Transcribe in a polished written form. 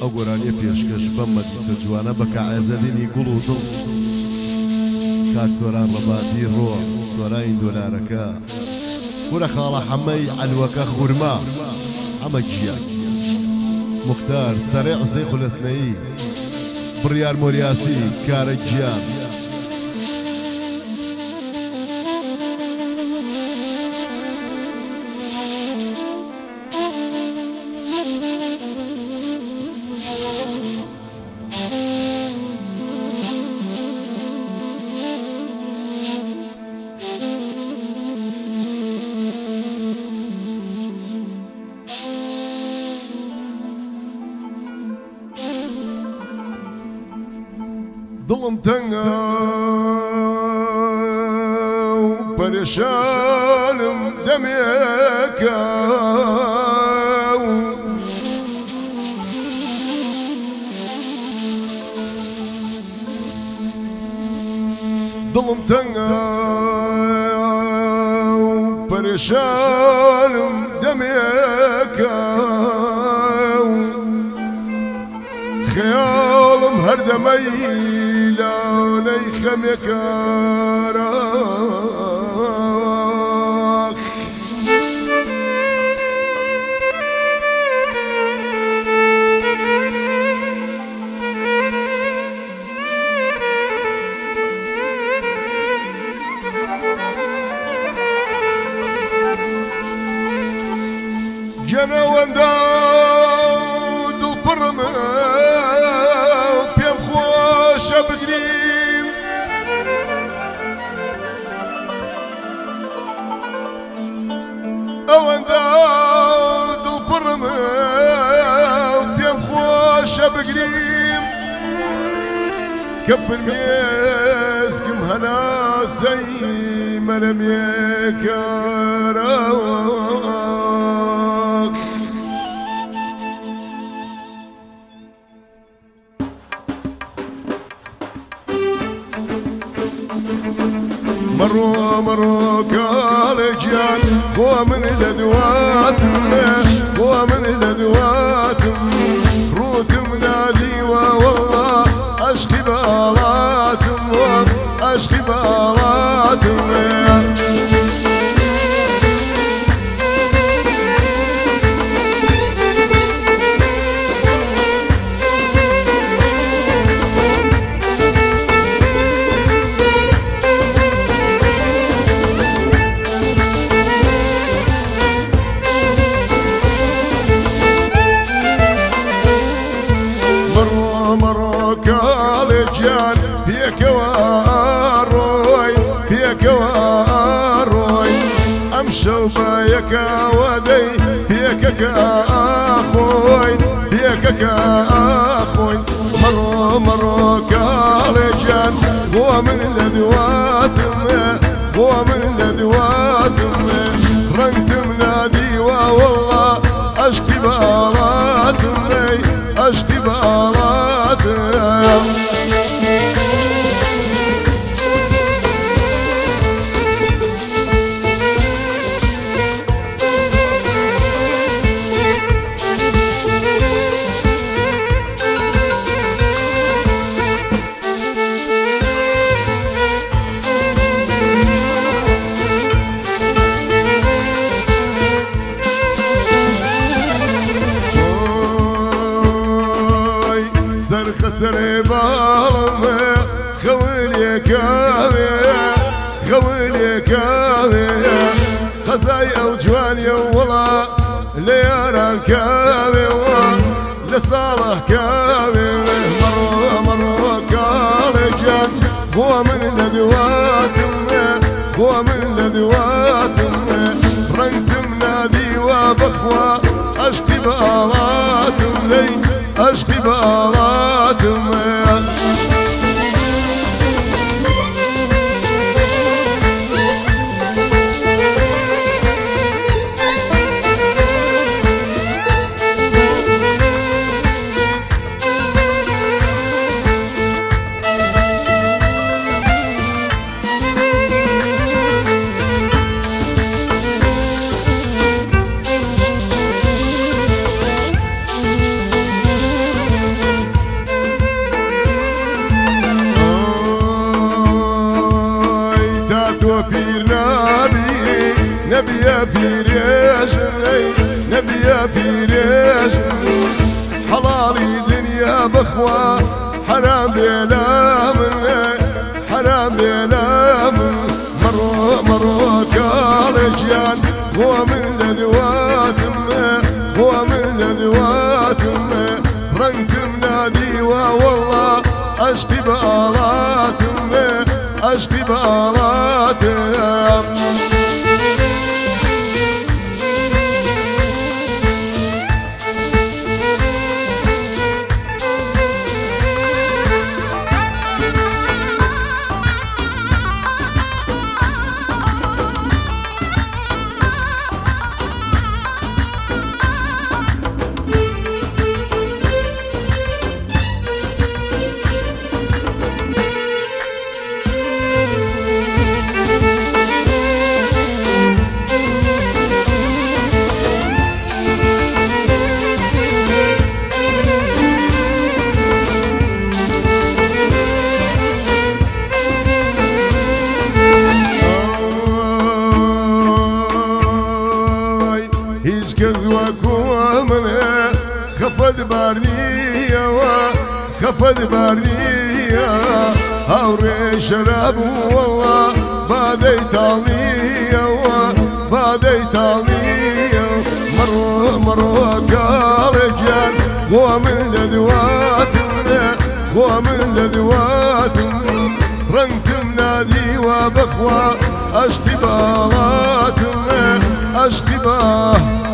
ئەو گۆرانیە پێشکەش بەم مەجلیسە جوانە بە کەعێزەدینی گوڵ و دڵ کاک سۆران ڕەباتی ڕۆ سۆرانی دۆلارەکە کورە خاڵە حەمەی عەلوەکە خورما ئەمە گیان مختار سەرێ حوسەی خولەسنەیی بڕیار مۆریاسی کارە گیان دڵم تەنگە و پەرێشانم دەمێکە دڵم تەنگە و پەرێشانم دەمێکە خەیاڵم هەردەمەی لانەی خەمێکارە گەنەوەندە دڵپڕمە پێم خۆشە بگریم ئەوەندە دڵپڕمە پێم خۆشە بگریم کە فرمێسکم هەناسەی مەرەمێکارەوە مرۆ کاڵێکیان بۆ من لە دواتم بۆ من لە دواتم ڕوتم نادیوە وەڵڵا عەشقی باڵاتم عەشقی باڵاتم کاڵێکیان پێکەوە ڕۆی ئەم شەو بە یەکاوە دەی پێکەکە ئاخۆین مەڕۆ کاڵێکیان بۆ من لە دواتم ڕەنگتم نادیوە وەڵڵا عەشقی باڵاتم عەشقی باڵاتم سەرخەسەرێ باڵم خەولێکاوێ قەزای ئەو جوانیە وەڵا لە یاران کاوێوە لە ساڵە کاوێ مەڕۆ کاڵێکیان بۆ من لە دواتم ڕەنگتم نادیوە بەخوا عەشقی باڵاتم عەشقی باڵاتم بيريش نبي بيريش حلالي دنيا بخوا حرام بلا من حرام بلا من مرو كالجيان هو من لذواتم هو من لذواتم رنكم نادي والله اشقي بالاتم اشقي بالاتم خفد بارنية خفد بارنية هوري شراب والله باديت عليا باديت عليا مرو قال جان هو من لذواتنا هو من لذواتنا رنكم نادي وبخوا اشقي بالاتنا اشقي بالاتنا